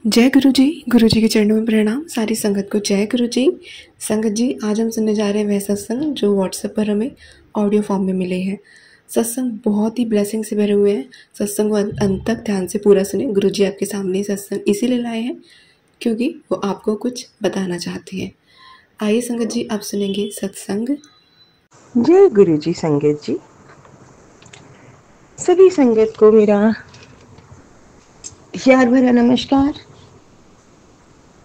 जय गुरु जी के चरणों में प्रणाम। सारी संगत को जय गुरु जी। संगत जी, आज हम सुनने जा रहे हैं वह सत्संग जो व्हाट्सएप पर हमें ऑडियो फॉर्म में मिले हैं। सत्संग बहुत ही ब्लेसिंग से भरे हुए हैं। सत्संग को अंत तक ध्यान से पूरा सुने। गुरु जी आपके सामने सत्संग इसीलिए लाए हैं क्योंकि वो आपको कुछ बताना चाहती है। आइए संगत जी, आप सुनेंगे सत्संग। जय गुरु जी। संगत जी, सभी संगत को मेरा प्यार भरा नमस्कार।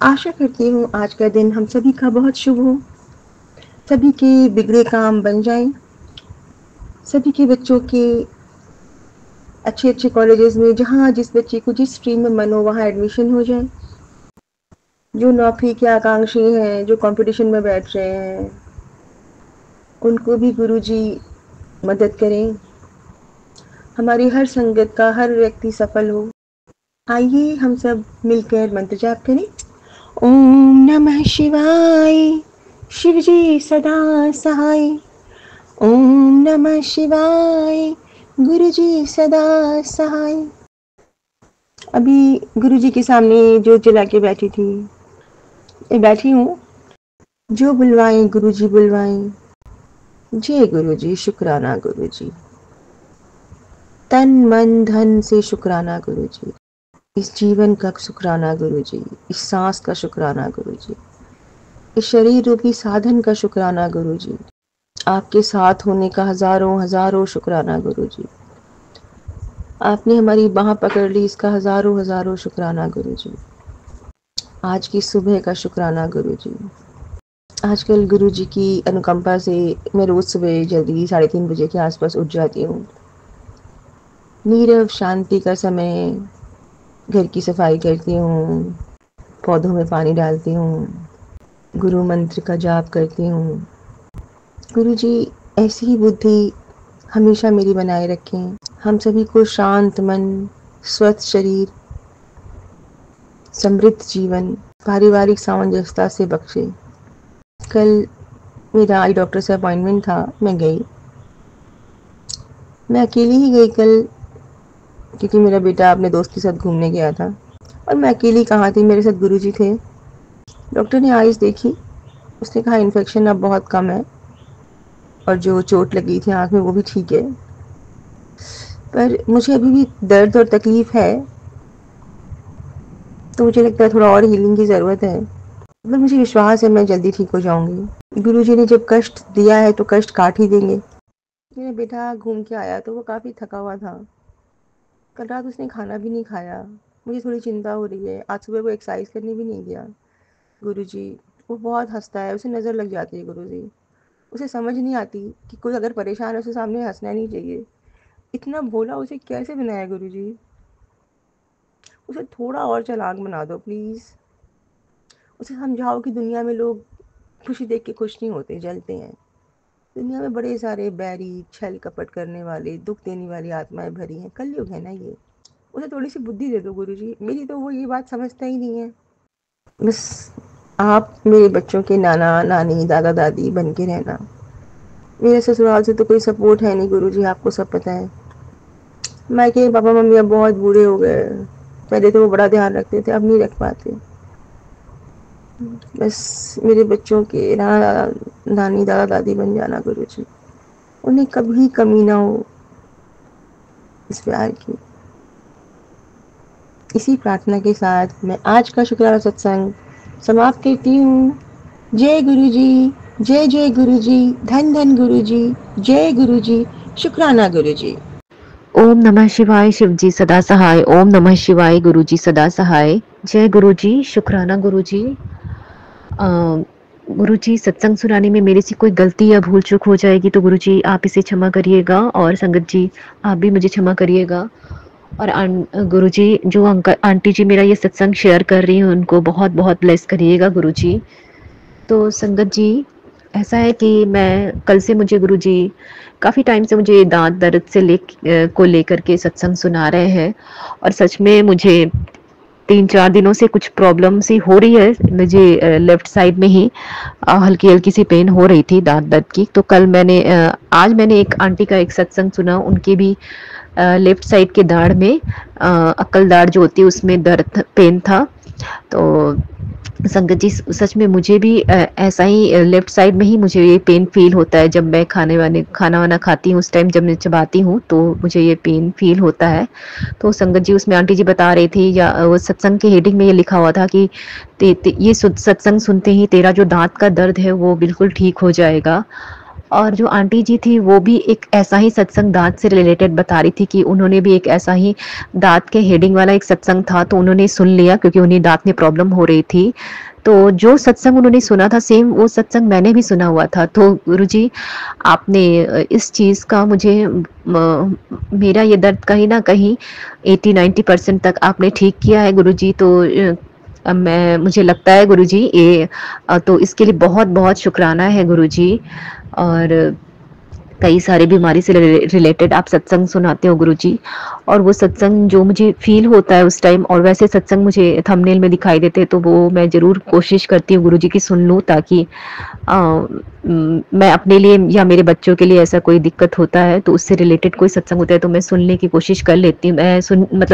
आशा करती हूँ आज का दिन हम सभी का बहुत शुभ हो, सभी के बिगड़े काम बन जाएं, सभी के बच्चों के अच्छे अच्छे कॉलेजेस में जहाँ जिस बच्चे को जिस स्ट्रीम में मन हो वहाँ एडमिशन हो जाए। जो नौकरी के आकांक्षी हैं, जो कंपटीशन में बैठ रहे हैं, उनको भी गुरु जी मदद करें। हमारी हर संगत का हर व्यक्ति सफल हो। आइए हम सब मिलकर मंत्र जाप करें। ओम नमः शिवाय, शिव जी सदा सहाय। ओम नमः शिवाय, गुरु जी सदा सहाय। अभी गुरु जी के सामने जो जला के बैठी थी, मैं बैठी हूँ। जो बुलवाएं गुरु जी बुलवाएं। जय गुरु जी, शुक्राना गुरु जी। तन मन धन से शुक्राना गुरु जी। इस जीवन का शुक्राना गुरु जी, इस सांस का शुक्राना गुरु जी, इस शरीर रूपी साधन का शुक्राना गुरु जी, आपके साथ होने का हजारों हजारों शुक्राना गुरु जी। आपने हमारी बाह पकड़ ली, इसका हजारों हजारों शुक्राना गुरु जी। आज की सुबह का शुक्राना गुरु जी। आजकल गुरु जी की अनुकंपा से मैं रोज सुबह जल्दी 3:30 बजे के आसपास उठ जाती हूँ। नीरव शांति का समय, घर की सफाई करती हूँ, पौधों में पानी डालती हूँ, गुरु मंत्र का जाप करती हूँ। गुरु जी ऐसी ही बुद्धि हमेशा मेरी बनाए रखें। हम सभी को शांत मन, स्वस्थ शरीर, समृद्ध जीवन, पारिवारिक सामंजस्यता से बख्शे। कल मेरा आई डॉक्टर से अपॉइंटमेंट था, मैं गई। मैं अकेली ही गई कल, क्योंकि मेरा बेटा अपने दोस्त के साथ घूमने गया था। और मैं अकेली कहाँ थी, मेरे साथ गुरुजी थे। डॉक्टर ने आइज देखी, उसने कहा इन्फेक्शन अब बहुत कम है और जो चोट लगी थी आँख में वो भी ठीक है, पर मुझे अभी भी दर्द और तकलीफ है, तो मुझे लगता है थोड़ा और हीलिंग की ज़रूरत है। पर मुझे विश्वास है मैं जल्दी ठीक हो जाऊंगी। गुरुजी ने जब कष्ट दिया है तो कष्ट काट ही देंगे। मेरा बेटा घूम के आया तो वो काफ़ी थका हुआ था। कल रात उसने खाना भी नहीं खाया। मुझे थोड़ी चिंता हो रही है। आज सुबह वो एक्सरसाइज करने भी नहीं गया। गुरुजी, वो बहुत हंसता है, उसे नज़र लग जाती है गुरुजी। उसे समझ नहीं आती कि कोई अगर परेशान है उसके सामने हंसना नहीं चाहिए। इतना भोला उसे कैसे बनाया गुरुजी। उसे थोड़ा और चालाक बना दो प्लीज़। उसे समझाओ कि दुनिया में लोग खुशी देख के खुश नहीं होते, जलते हैं। दुनिया में बड़े सारे बैरी, छल कपट करने वाले, दुख देने वाली आत्माएं भरी हैं। कलयुग है ना ये। उसे थोड़ी सी बुद्धि दे दो गुरुजी। मेरी तो वो ये बात समझता ही नहीं है। बस आप मेरे बच्चों के नाना नानी दादा दादी बन के रहना। मेरे ससुराल से तो कोई सपोर्ट है नहीं गुरुजी, आपको सब पता है। मायके पापा मम्मी अब बहुत बूढ़े हो गए। पहले तो वो बड़ा ध्यान रखते थे, अब नहीं रख पाते। बस मेरे बच्चों के नाना नानी दादा दादी बन जाना गुरुजी। उन्हें कभी कमी ना हो इस प्यार की। इसी प्रार्थना के साथ मैं आज का शुक्राना सत्संग समाप्त करती हूँ। जय गुरु जी, जय जय गुरु जी, धन धन गुरु जी, जय गुरु जी, शुक्राना गुरु जी। ओम नमः शिवाय, शिव जी सदा सहाय। ओम नमः शिवाय, गुरु जी सदा सहाय। जय गुरु जी, शुक्राना गुरु जी। गुरु जी, सत्संग सुनाने में मेरे से कोई गलती या भूल चूक हो जाएगी तो गुरु जी आप इसे क्षमा करिएगा, और संगत जी आप भी मुझे क्षमा करिएगा। और गुरु जी, जो अंकल आंटी जी मेरा ये सत्संग शेयर कर रही हैं उनको बहुत बहुत ब्लेस करिएगा गुरु जी। तो संगत जी, ऐसा है कि मैं कल से मुझे गुरु जी काफ़ी टाइम से मुझे दांत दर्द से लेकर के सत्संग सुना रहे हैं, और सच में मुझे 3-4 दिनों से कुछ प्रॉब्लम सी हो रही है। मुझे लेफ्ट साइड में ही हल्की हल्की सी पेन हो रही थी दांत दर्द की। तो कल आज मैंने एक आंटी का एक सत्संग सुना, उनकी भी लेफ्ट साइड के दाढ़ में अक्कल दाढ़ जो होती है उसमें दर्द पेन था। तो संगत जी सच में मुझे भी ऐसा ही लेफ्ट साइड में ही मुझे ये पेन फील होता है जब मैं खाना वाना खाती हूँ, उस टाइम जब मैं चबाती हूँ तो मुझे ये पेन फील होता है। तो संगत जी उसमें आंटी जी बता रही थी या वो सत्संग के हेडिंग में ये लिखा हुआ था कि ये सत्संग सुनते ही तेरा जो दांत का दर्द है वो बिल्कुल ठीक हो जाएगा। और जो आंटी जी थी वो भी एक ऐसा ही सत्संग दांत से रिलेटेड बता रही थी कि उन्होंने भी एक ऐसा ही दांत के हेडिंग वाला एक सत्संग था तो उन्होंने सुन लिया क्योंकि उन्हें दांत में प्रॉब्लम हो रही थी। तो जो सत्संग उन्होंने सुना था सेम वो सत्संग मैंने भी सुना हुआ था। तो गुरुजी आपने इस चीज़ का मुझे मेरा ये दर्द कहीं ना कहीं 80-90% तक आपने ठीक किया है गुरुजी। तो अब मैं मुझे लगता है गुरुजी ये तो इसके लिए बहुत बहुत शुक्राना है गुरुजी। और कई सारे बीमारी से रिलेटेड आप सत्संग सुनाते हो गुरुजी और वो सत्संग जो मुझे फील होता है उस टाइम और वैसे सत्संग मुझे थंबनेल में दिखाई देते तो वो मैं ज़रूर कोशिश करती हूँ गुरुजी की सुन लूँ ताकि मैं अपने लिए या मेरे बच्चों के लिए ऐसा कोई दिक्कत होता है तो उससे रिलेटेड कोई सत्संग होता है तो मैं सुनने की कोशिश कर लेती हूँ, मैं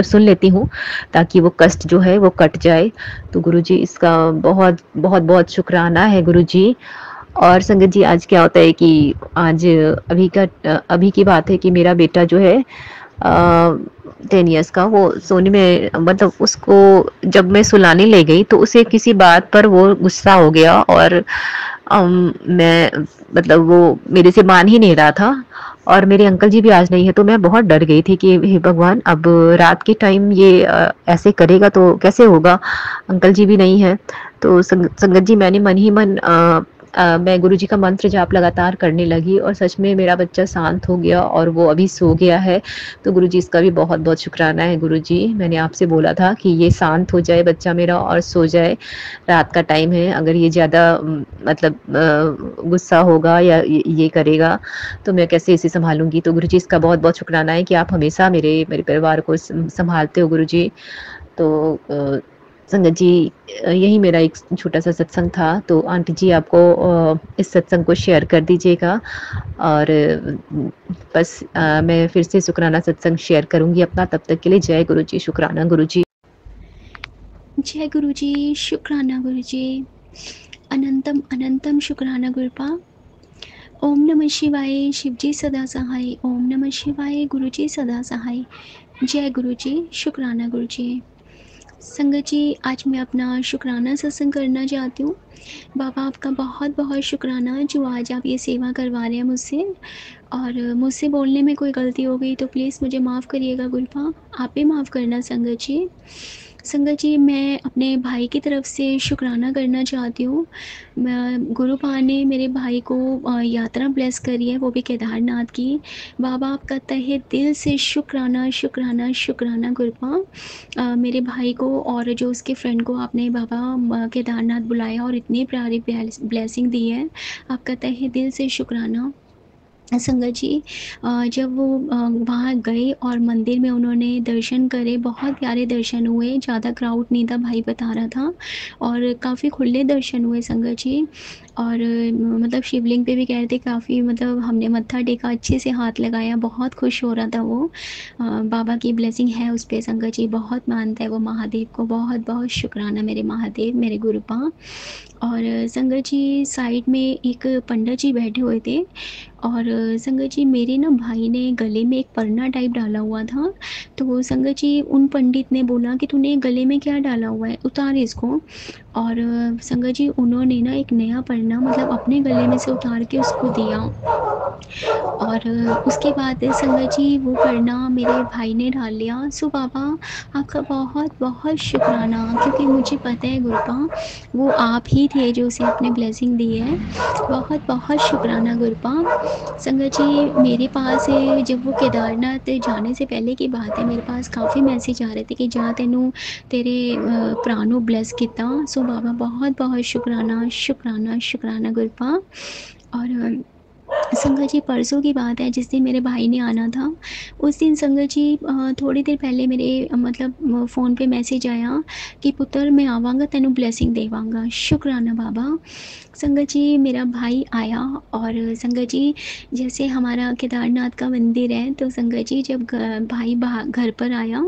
सुन लेती हूँ ताकि वो कष्ट जो है वो कट जाए। तो गुरुजी इसका बहुत बहुत बहुत शुक्राना है गुरुजी। और संगत जी आज क्या होता है कि आज अभी की बात है कि मेरा बेटा जो है 10 इयर्स का वो सोने में मतलब उसको जब मैं सुलाने ले गई तो उसे किसी बात पर वो गुस्सा हो गया और मैं मतलब वो मेरे से मान ही नहीं रहा था और मेरे अंकल जी भी आज नहीं है तो मैं बहुत डर गई थी कि हे भगवान अब रात के टाइम ये ऐसे करेगा तो कैसे होगा, अंकल जी भी नहीं है। तो संगत जी मैंने मन ही मन मैं गुरुजी का मंत्र जाप लगातार करने लगी और सच में मेरा बच्चा शांत हो गया और वो अभी सो गया है। तो गुरुजी इसका भी बहुत बहुत शुक्राना है गुरुजी। मैंने आपसे बोला था कि ये शांत हो जाए बच्चा मेरा और सो जाए, रात का टाइम है, अगर ये ज़्यादा मतलब गुस्सा होगा या ये करेगा तो मैं कैसे इसे संभालूंगी। तो गुरुजी इसका बहुत बहुत शुक्राना है कि आप हमेशा मेरे परिवार को संभालते हो गुरुजी। तो संगत जी यही मेरा एक छोटा सा सत्संग था। तो आंटी जी आपको इस सत्संग को शेयर कर दीजिएगा और बस मैं फिर से शुक्राना सत्संग शेयर करूंगी अपना। तब तक के लिए जय गुरु जी, शुक्राना गुरु जी। जय गुरु जी, शुक्राना गुरु जी, अनंतम अनंतम शुक्राना गुरुपा। ओम नमः शिवाय, शिवजी सदा सहाय। ओम नमः शिवाय, गुरु जी सदा सहाय। जय गुरु जी, शुक्राना गुरु जी। संगत जी आज मैं अपना शुक्राना सत्संग करना चाहती हूँ। बाबा आपका बहुत बहुत शुक्राना जो आज आप ये सेवा करवा रहे हैं मुझसे, और मुझसे बोलने में कोई गलती हो गई तो प्लीज़ मुझे माफ़ करिएगा गुरुपा, आप भी माफ़ करना संगत जी। संगत जी मैं अपने भाई की तरफ से शुक्राना करना चाहती हूँ। गुरुपा ने मेरे भाई को यात्रा ब्लेस करी है, वो भी केदारनाथ की। बाबा आपका तहे दिल से शुक्राना शुक्राना शुक्राना गुरुपा। मेरे भाई को और जो उसके फ्रेंड को आपने बाबा केदारनाथ बुलाया और इतनी प्यारी ब्लेसिंग दी है, आपका तहे दिल से शुक्राना। संगत जी जब वो वहाँ गए और मंदिर में उन्होंने दर्शन करे, बहुत प्यारे दर्शन हुए, ज़्यादा क्राउड नहीं था, भाई बता रहा था, और काफ़ी खुले दर्शन हुए संगत जी। और मतलब शिवलिंग पे भी कह रहे थे काफ़ी, मतलब हमने मत्था टेका, अच्छे से हाथ लगाया, बहुत खुश हो रहा था वो। बाबा की ब्लेसिंग है उस पर संगत जी, बहुत मानता है वो महादेव को। बहुत बहुत शुक्राना मेरे महादेव, मेरे गुरुपा। और संगत जी साइड में एक पंडित जी बैठे हुए थे और संगत जी मेरे ना भाई ने गले में एक परना टाइप डाला हुआ था। तो संगत जी उन पंडित ने बोला कि तूने गले में क्या डाला हुआ है, उतार इसको। और संगत जी उन्होंने ना एक नया परना मतलब अपने गले में से उतार के उसको दिया। और उसके बाद संगत जी वो परना मेरे भाई ने डाल लिया। सो बाबा आपका बहुत बहुत शुक्राना, क्योंकि मुझे पता है गुरुपा वो आप ही थे जो उसे अपने ब्लेसिंग दी है। बहुत बहुत शुक्राना गुरुपा। संगत जी मेरे पास जब वो केदारनाथ जाने से पहले की बात है, मेरे पास काफ़ी मैसेज आ रहे थे कि जा तेनू तेरे प्राणों ब्लेस किता। सो बाबा बहुत बहुत शुक्राना शुक्राना शुक्राना गुरुपा। और संगत जी परसों की बात है, जिस दिन मेरे भाई ने आना था, उस दिन संगत जी थोड़ी देर पहले मेरे मतलब फ़ोन पे मैसेज आया कि पुत्र मैं आवांगा तेनू ब्लैसिंग देवांगा। शुक्राना बाबा। संगत जी मेरा भाई आया और संगत जी जैसे हमारा केदारनाथ का मंदिर है, तो संगत जी जब भाई घर पर आया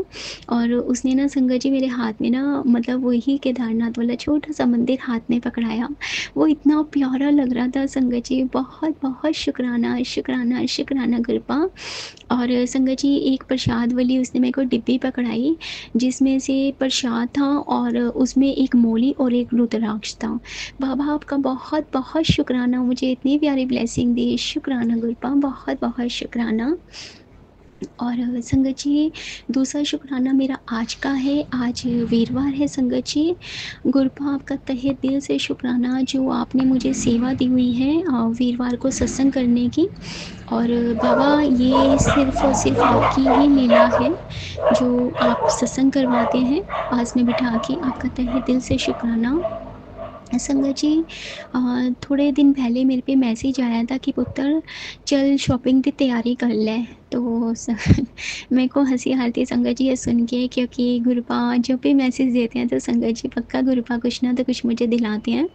और उसने ना संगत जी मेरे हाथ में ना मतलब वही केदारनाथ वाला छोटा सा मंदिर हाथ में पकड़ाया। वो इतना प्यारा लग रहा था संगत जी। बहुत बहुत शुक्राना शुक्राना शुक्राना कृपा। और संगत जी एक प्रसाद वाली उसने मेरे को डिब्बी पकड़ाई, जिसमें से प्रसाद था और उसमें एक मोली और एक रुद्राक्ष था। बाबा आपका बहुत बहुत शुक्राना, मुझे इतनी प्यारी ब्लेसिंग दी। शुक्राना गुरपा, बहुत बहुत शुक्राना। और संगत जी दूसरा शुक्राना मेरा आज का है। आज वीरवार है संगत जी। गुरपा आपका तहे दिल से शुक्राना, जो आपने मुझे सेवा दी हुई है वीरवार को सत्संग करने की। और बाबा ये सिर्फ़ और सिर्फ आपकी ही लीला है, जो आप सत्संग करवाते हैं पास में बिठा के। आपका तहे दिल से शुक्राना। संगत जी थोड़े दिन पहले मेरे पे मैसेज आया था कि पुत्र चल शॉपिंग की तैयारी कर ले। तो मेरे को हंसी आती संगत जी ये सुन के, क्योंकि गुरुपा जब भी मैसेज देते हैं तो संगत जी पक्का गुरुपा कुछ ना तो कुछ मुझे दिलाते हैं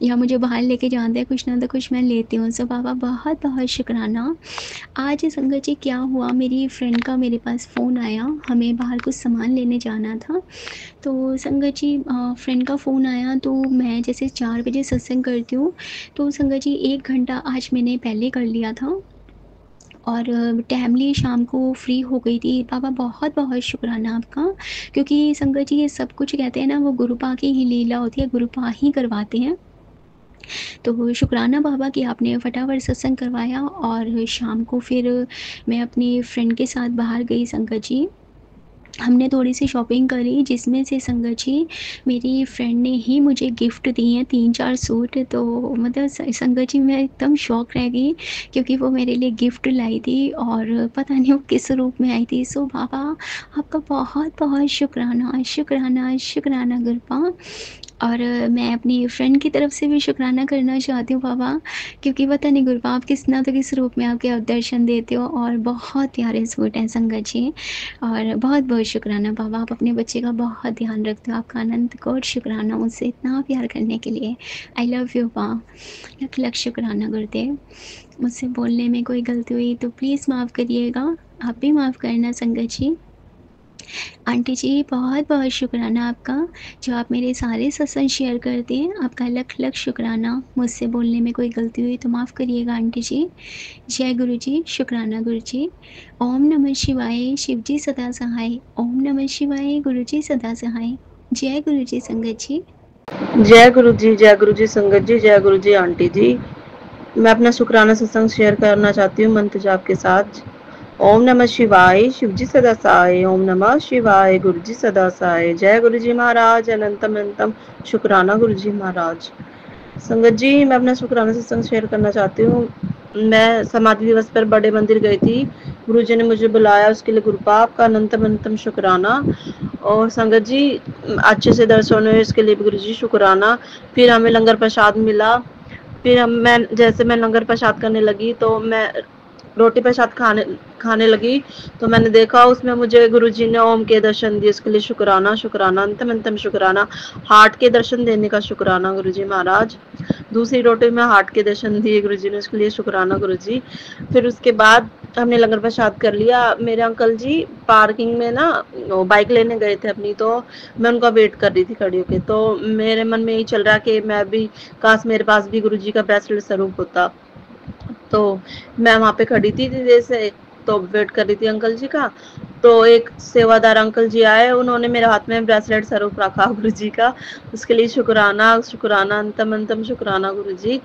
या मुझे बाहर लेके जाते हैं, कुछ ना तो कुछ मैं लेती हूँ। सो बाबा बहुत बहुत शुक्राना। आज संगत जी क्या हुआ, मेरी फ्रेंड का मेरे पास फ़ोन आया, हमें बाहर कुछ सामान लेने जाना था। तो संगत जी फ्रेंड का फ़ोन आया, तो मैं जैसे 4 बजे सत्संग करती हूँ, तो संगत जी 1 घंटा आज मैंने पहले कर लिया था और टाइमली शाम को फ्री हो गई थी। बाबा बहुत बहुत शुक्राना आपका, क्योंकि संगत जी ये सब कुछ कहते हैं ना वो गुरुपा की ही लीला होती है, गुरुपा ही करवाते हैं। तो शुक्राना बाबा कि आपने फटाफट सत्संग करवाया और शाम को फिर मैं अपनी फ्रेंड के साथ बाहर गई संगत जी। हमने थोड़ी सी शॉपिंग करी, जिसमें से संगत जी मेरी फ्रेंड ने ही मुझे गिफ्ट दिए हैं 3-4 सूट। तो मतलब संगत जी मैं एकदम शॉक रह गई, क्योंकि वो मेरे लिए गिफ्ट लाई थी और पता नहीं वो किस रूप में आई थी। सो बाबा आपका बहुत बहुत शुक्राना शुक्राना शुक्राना गुरपा। और मैं अपनी फ्रेंड की तरफ से भी शुक्राना करना चाहती हूँ बाबा, क्योंकि पता नहीं गुरपा आप किस ना तो किस रूप में आपके आप दर्शन देते हो और बहुत प्यारे सूट हैं संगत जी। और बहुत बहुत शुक्राना बाबा, आप अपने बच्चे का बहुत ध्यान रखते हो। आपका अनंत कोट शुक्राना मुझसे इतना प्यार करने के लिए। आई लव यू बा, लख लख शुक्राना गुरुदेव। मुझसे बोलने में कोई गलती हुई तो प्लीज़ माफ़ करिएगा, आप भी माफ़ करना संगत जी। आंटी जी बहुत बहुत शुक्राना आपका, जो आप मेरे सारे सत्संग शेयर करते हैं। आपका लख लख शुक्राना। मुझसे बोलने में कोई गलती हुई तो माफ़ करिएगा आंटी जी। जय गुरु जी, शुक्राना गुरु जी। ओम नमः शिवाय, शिव जी सदा सहाय। ओम नमः शिवाय, गुरु जी सदा सहाय। जय गुरु जी संगत जी। जय गुरु जी, जय गुरु जी संगत जी, जय गुरु जी आंटी जी। मैं अपना शुक्राना सत्संग शेयर करना चाहती हूँ मंत्र जाप के साथ। ओम नमः शिवाय, शिव जी सदा सहाय। ओम नमः शिवाय, गुरु जी सदा सहाय। जय गुरु जी महाराज, अनंतम अनंतम शुक्राना गुरु जी महाराज। संगत जी मैं अपना शुक्राना सत्संग शेयर करना चाहती हूँ। मैं समाधि दिवस पर बड़े मंदिर गई थी, गुरु जी ने मुझे बुलाया, उसके लिए गुरुपा आपका अनंतम अनंतम शुक्राना। और संगत जी अच्छे से दर्शन हुए, इसके लिए भी गुरु जी शुक्राना। फिर हमें लंगर प्रसाद मिला। फिर मैं लंगर प्रसाद करने लगी तो मैं रोटी प्रसाद खाने लगी, तो मैंने देखा उसमें मुझे गुरुजी ने ओम के दर्शन दिए, उसके लिए शुक्राना शुक्राना अंतम अंतम शुक्राना। हार्ट के दर्शन देने का शुक्राना गुरुजी महाराज। दूसरी रोटी में हार्ट के दर्शन दिए गुरुजी ने, उसके लिए शुक्राना गुरुजी। फिर उसके बाद हमने लंगर प्रसाद कर लिया। मेरे अंकल जी पार्किंग में ना बाइक लेने गए थे अपनी, तो मैं उनका वेट कर रही थी खड़ी होके। तो मेरे मन में यही चल रहा कि मैं भी काश मेरे पास भी गुरुजी का ब्रेसलेट स्वरूप होता। तो मैं वहां पे खड़ी थी जैसे, तो वेट कर रही थी अंकल जी का। तो एक सेवादार अंकल जी आए, उन्होंने मेरे हाथ में ब्रेसलेट स्वरूप रखा गुरु जी का, उसके लिए शुक्राना शुक्राना अंतम अंतम शुक्राना गुरु जी।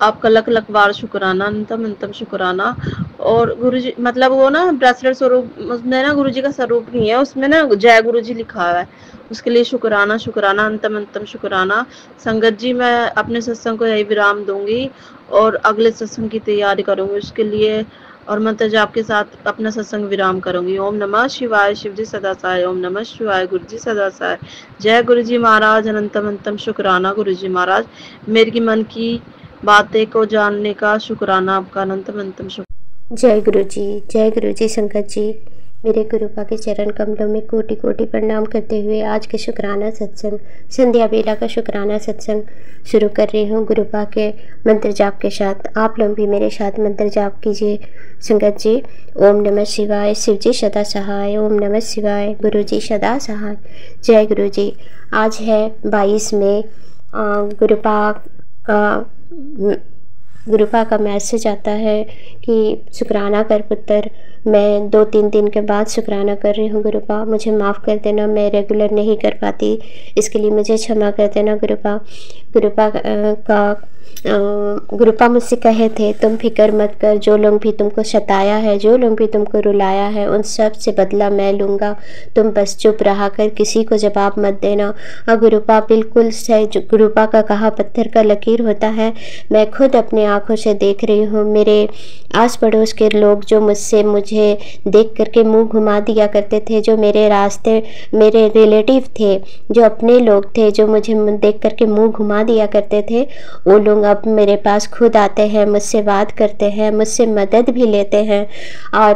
आपका लख लख बार शुक्राना अंतम अंतम शुक्राना। और गुरुजी मतलब वो ना ब्रेसलेट स्वरूप उसमें ना गुरुजी का स्वरूप नहीं है, उसमें ना जय गुरु जी लिखा हुआ है, उसके लिए शुक्राना शुक्राना अंतम अंतम शुक्राना। संगत जी मैं अपने सत्संग को यही विराम दूंगी और अगले सत्संग की तैयारी करूंगी उसके लिए, और मंत्र जाप के साथ अपना सत्संग विराम करूंगी। ओम नमः शिवाय, शिव जी सदा सहाय। ओम नमः शिवाय, गुरु जी सदा सहाय। जय गुरु जी महाराज, अनंतम अंतम शुक्राना गुरु जी महाराज। मेरी मन की बातें को जानने का शुक्राना आपका अनंतम अनंतम शुक्र। जय गुरु जी संगत जी, मेरे गुरुपा के चरण कमलों में कोटि कोटि प्रणाम करते हुए आज के शुक्राना सत्संग संध्या बेला का शुक्राना सत्संग शुरू कर रही हूँ गुरुपा के मंत्र जाप के साथ। आप लोग भी मेरे साथ मंत्र जाप कीजिए संगत जी। ओम नमः शिवाय, शिव जी सदा सहाय। ओम नमः शिवाय, गुरु जी सदा सहाय। जय गुरु जी। आज है 22 मई। गुरुपा का मैसेज आता है कि शुक्राना कर पुत्र। मैं 2-3 दिन के बाद शुक्राना कर रही हूँ गुरुपा, मुझे माफ़ कर देना, मैं रेगुलर नहीं कर पाती, इसके लिए मुझे क्षमा कर देना गुरुपा। गुरुपा मुझसे कहे थे तुम फिक्र मत कर, जो लोग भी तुमको सताया है, जो लोग भी तुमको रुलाया है, उन सब से बदला मैं लूँगा, तुम बस चुप रहा कर, किसी को जवाब मत देना। और गुरुपा बिल्कुल सही, गुरुपा का कहा पत्थर का लकीर होता है। मैं खुद अपने आँखों से देख रही हूँ, मेरे आस पड़ोस के लोग जो मुझे देख करके मुंह घुमा दिया करते थे, जो मेरे मेरे रिलेटिव थे, जो अपने लोग थे, जो मुझे देख करके मुंह घुमा दिया करते थे, वो लोग अब मेरे पास खुद आते हैं, मुझसे बात करते हैं, मुझसे मदद भी लेते हैं। और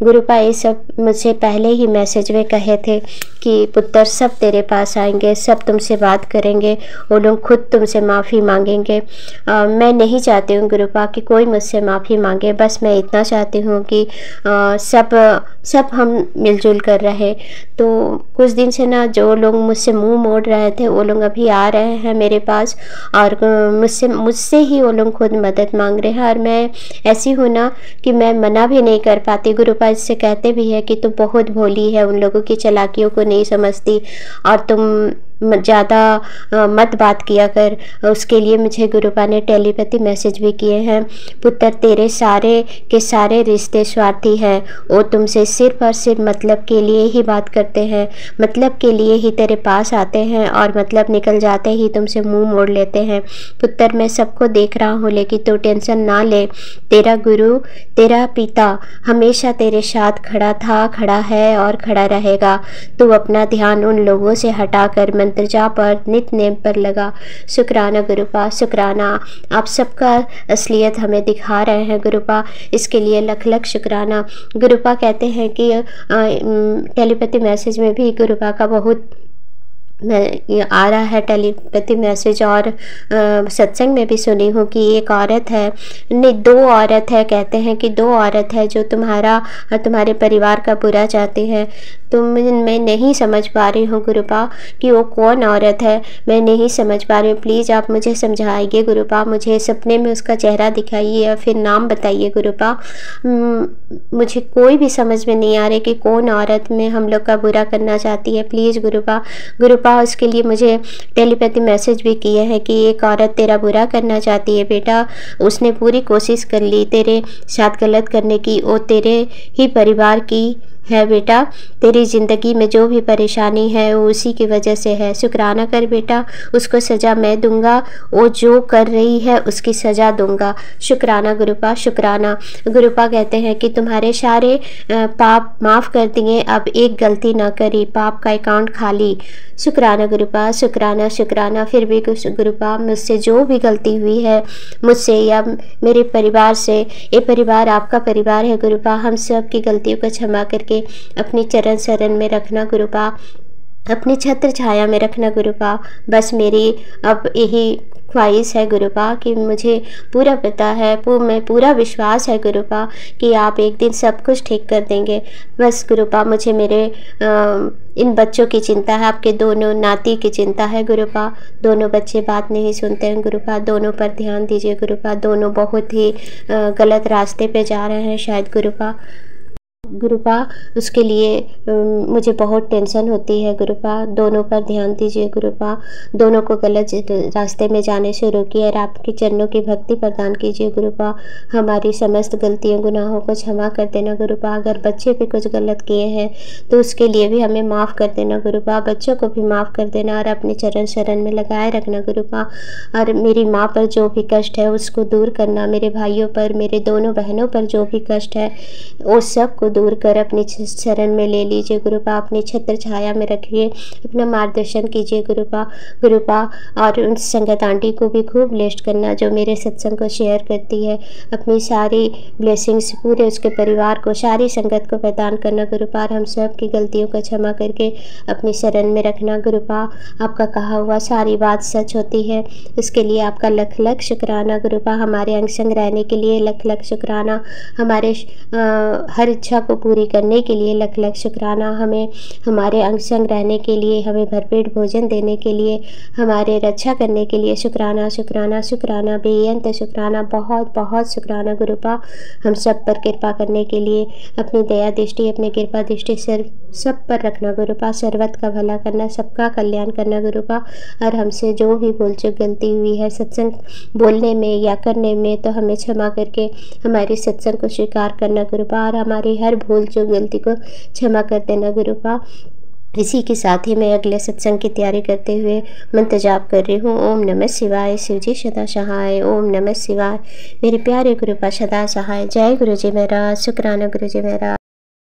गुरुपा ये सब मुझसे पहले ही मैसेज में कहे थे कि पुत्र सब तेरे पास आएंगे, सब तुमसे बात करेंगे, वो लोग खुद तुमसे माफ़ी मांगेंगे। मैं नहीं चाहती हूँ गुरुपा कि कोई मुझसे माफ़ी मांगे, बस मैं इतना चाहती हूँ कि सब हम मिलजुल कर रहे। तो कुछ दिन से ना जो लोग मुझसे मुंह मोड़ रहे थे वो लोग अभी आ रहे हैं मेरे पास, और मुझसे ही वो लोग खुद मदद मांग रहे हैं। और मैं ऐसी हूँ ना कि मैं मना भी नहीं कर पाती। गुरुपा इससे कहते भी है कि तू बहुत भोली है, उन लोगों की चालाकियों को नहीं समझती, और तुम ज़्यादा मत बात किया कर। उसके लिए मुझे गुरुपा ने टेलीपैथी मैसेज भी किए हैं। पुत्र तेरे सारे के सारे रिश्ते स्वार्थी हैं, वो तुमसे सिर्फ और सिर्फ मतलब के लिए ही बात करते हैं, मतलब के लिए ही तेरे पास आते हैं, और मतलब निकल जाते ही तुमसे मुंह मोड़ लेते हैं। पुत्र मैं सबको देख रहा हूँ, लेकिन तू टेंशन ना ले, तेरा गुरु तेरा पिता हमेशा तेरे साथ खड़ा था, खड़ा है और खड़ा रहेगा। तू अपना ध्यान उन लोगों से हटाकर मंत्र जाप और नित्य नेम पर लगा। शुक्राना गुरुपा, शुक्राना, आप सबका असलियत हमें दिखा रहे हैं गुरुपा, इसके लिए लख लख शुक्राना। गुरुपा कहते हैं कि टेलीपैथी मैसेज में भी गुरुपा का बहुत ये आ रहा है टेलीपैथी मैसेज, और सत्संग में भी सुनी हूँ कि एक औरत है, नहीं 2 औरत है, कहते हैं कि 2 औरत है जो तुम्हारा और तुम्हारे परिवार का बुरा चाहती है। तो मैं नहीं समझ पा रही हूँ गुरुपा कि वो कौन औरत है, मैं नहीं समझ पा रही हूँ। प्लीज़ आप मुझे समझाइए गुरुपा, मुझे सपने में उसका चेहरा दिखाइए या फिर नाम बताइए गुरुपा। मुझे कोई भी समझ में नहीं आ रही कि कौन औरत में हम लोग का बुरा करना चाहती है। प्लीज़ गुरुपा उसके लिए मुझे टेलीपैथी मैसेज भी किए हैं कि एक औरत तेरा बुरा करना चाहती है बेटा, उसने पूरी कोशिश कर ली तेरे साथ गलत करने की, वो तेरे ही परिवार की है बेटा, तेरी ज़िंदगी में जो भी परेशानी है वो उसी की वजह से है। शुक्राना कर बेटा, उसको सज़ा मैं दूंगा, वो जो कर रही है उसकी सज़ा दूंगा। शुक्राना गुरुपा, शुक्राना। गुरुपा कहते हैं कि तुम्हारे सारे पाप माफ़ कर दिए, अब एक गलती ना करी, पाप का अकाउंट खाली। शुक्राना गुरुपा, शुक्राना शुक्राना। फिर भी गुरुपा मुझसे जो भी गलती हुई है, मुझसे या मेरे परिवार से, ये परिवार आपका परिवार है गुरुपा, हम सब की गलतियों को क्षमा करके अपनी चरण शरण में रखना गुरुपा, अपनी छत्र छाया में रखना गुरुपा। बस मेरी अब यही ख्वाहिश है गुरुपा कि मुझे पूरा पता है, मैं पूरा विश्वास है गुरुपा कि आप एक दिन सब कुछ ठीक कर देंगे। बस गुरुपा मुझे मेरे इन बच्चों की चिंता है, आपके दोनों नाती की चिंता है गुरुपा। दोनों बच्चे बात नहीं सुनते हैं गुरुपा, दोनों पर ध्यान दीजिए गुरुपा, दोनों बहुत ही गलत रास्ते पे जा रहे हैं शायद गुरुपा, उसके लिए मुझे बहुत टेंशन होती है गुरुपा। दोनों पर ध्यान दीजिए गुरुपा, दोनों को गलत रास्ते में जाने से रोकिए और आपके चरणों की भक्ति प्रदान कीजिए गुरुपा। हमारी समस्त गलतियों गुनाहों को क्षमा कर देना गुरुपा। अगर बच्चे भी कुछ गलत किए हैं तो उसके लिए भी हमें माफ़ कर देना गुरुपा, बच्चों को भी माफ़ कर देना और अपने चरण शरण में लगाए रखना गुरुपा। और मेरी माँ पर जो भी कष्ट है उसको दूर करना, मेरे भाइयों पर, मेरे दोनों बहनों पर जो भी कष्ट है वो सब को दूर कर अपनी शरण में ले लीजिए गुरुपा, अपनी छत्र छाया में रखिए, अपना मार्गदर्शन कीजिए गुरुपा। और उन संगत आंटी को भी खूब ब्लेस्ड करना जो मेरे सत्संग को शेयर करती है, अपनी सारी ब्लेसिंग्स पूरे उसके परिवार को, सारी संगत को प्रदान करना गुरुपा। और हम सब की गलतियों को क्षमा करके अपनी शरण में रखना गुरुपा। आपका कहा हुआ सारी बात सच होती है, इसके लिए आपका लख लख शुक्राना गुरुपा। हमारे अंग संग रहने के लिए लख लख शुक्राना, हमारे हर इच्छा को पूरी करने के लिए लख लख शुक्राना, हमें हमारे अंग संग रहने के लिए, हमें भरपेट भोजन देने के लिए, हमारे रक्षा करने के लिए शुक्राना शुक्राना शुक्राना, बेअंत शुक्राना, बहुत बहुत शुक्राना गुरुपा। हम सब पर कृपा करने के लिए अपनी दया दृष्टि, अपनी कृपा दृष्टि सब पर रखना गुरुपा। सर्वत का भला करना, सबका कल्याण करना गुरुपा। और हमसे जो भी भूल चूक गलती हुई है सत्संग बोलने में या करने में, तो हमें क्षमा करके हमारी सत्संग को स्वीकार करना गुरुपा। और हमारी हर भूल चूक गलती को क्षमा कर देना गुरुपा। इसी के साथ ही मैं अगले सत्संग की तैयारी करते हुए मंत्र जाप कर रही हूँ। ओम नमः शिवाय, शिवजी सदा सहाय। ओम नमः शिवाय, मेरे प्यारे गुरुपा सदा सहाय। जय गुरु जी महाराज, शुक्राना गुरु जी महाराज।